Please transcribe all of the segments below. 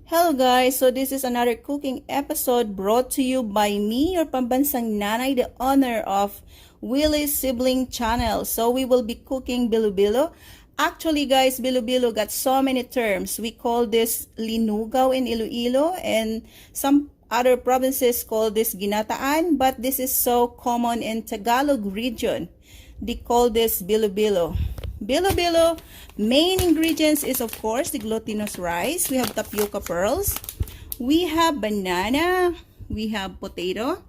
Hello guys, so this is another cooking episode brought to you by me, your pambansang nanay, the owner of Willie's Sibling Channel. So we will be cooking Bilo-Bilo. Actually guys, Bilo-Bilo got so many terms. We call this linugaw in Iloilo, and some other provinces call this Ginataang, but this is so common in Tagalog region. They call this Bilo-Bilo. Bilo-Bilo main ingredients is of course the glutinous rice. We have tapioca pearls, we have banana, we have potato,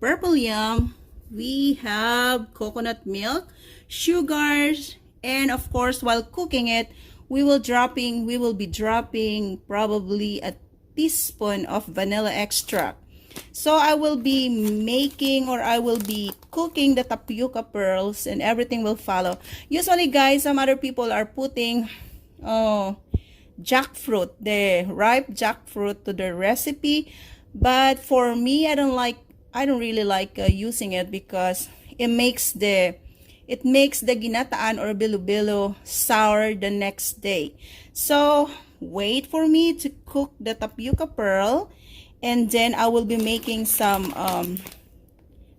purple yam, we have coconut milk, sugars, and of course while cooking it we will be dropping probably a teaspoon of vanilla extract. So I will be cooking the tapioca pearls, and everything will follow. Usually guys, some other people are putting jackfruit, the ripe jackfruit, to the recipe, but for me I don't really like using it because it makes the ginataan or bilo-bilo sour the next day. So wait for me to cook the tapioca pearl, and then I will be making some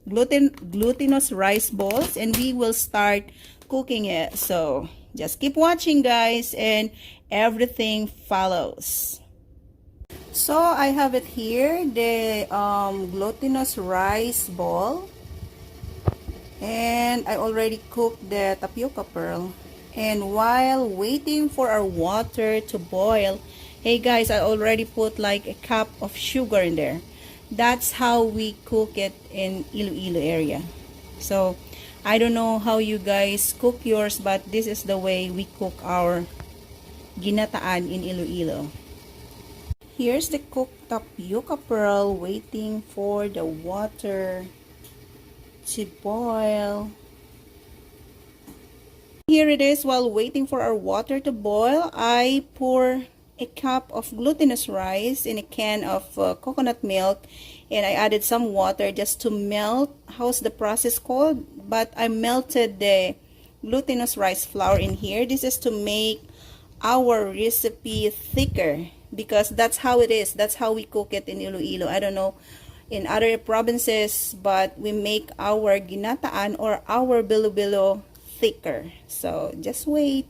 glutinous rice balls, and we will start cooking it. So just keep watching guys, and everything follows. So I have it here, the glutinous rice ball, and I already cooked the tapioca pearl. And while waiting for our water to boil, hey guys, I already put like a cup of sugar in there. That's how we cook it in Iloilo area. So I don't know how you guys cook yours, but this is the way we cook our ginataan in Iloilo. Here's the cooked tapioca pearl waiting for the water to boil. Here it is. While waiting for our water to boil, I pour a cup of glutinous rice in a can of coconut milk, and I added some water just to melt. How's the process called? But I melted the glutinous rice flour in here. This is to make our recipe thicker, because that's how it is. That's how we cook it in Iloilo. I don't know in other provinces, but we make our ginataan or our bilo-bilo thicker. So just wait.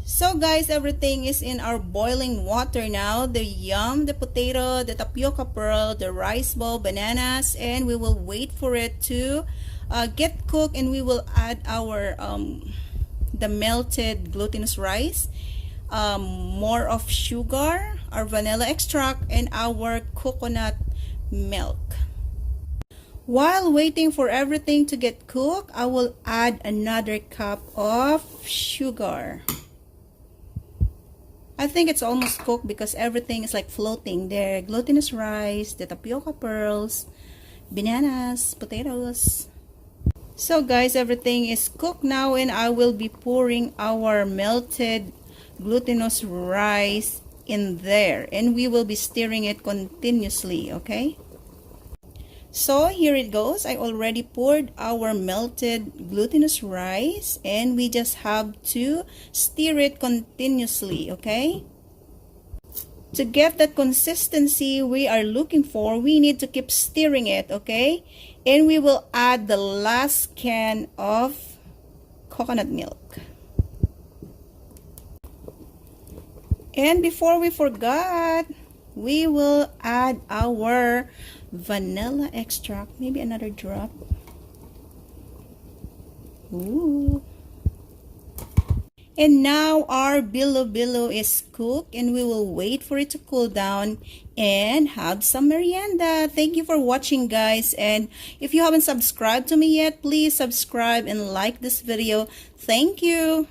So guys, everything is in our boiling water now. The yam, the potato, the tapioca pearl, the rice ball, bananas, and we will wait for it to get cooked, and we will add our the melted glutinous rice, more of sugar, our vanilla extract, and our coconut milk. While waiting for everything to get cooked, I will add another cup of sugar. I think it's almost cooked because everything is like floating there. Glutinous rice, the tapioca pearls, bananas, potatoes. So guys, everything is cooked now, and I will be pouring our melted glutinous rice in there, and we will be stirring it continuously, okay? So here it goes. I already poured our melted glutinous rice, and we just have to stir it continuously, okay? To get that consistency we are looking for, we need to keep stirring it, okay? And we will add the last can of coconut milk. And before we forgot, we will add our vanilla extract, maybe another drop. Ooh. And now our bilo-bilo is cooked, and we will wait for it to cool down and have some merienda. Thank you for watching guys, and if you haven't subscribed to me yet, please subscribe and like this video. Thank you.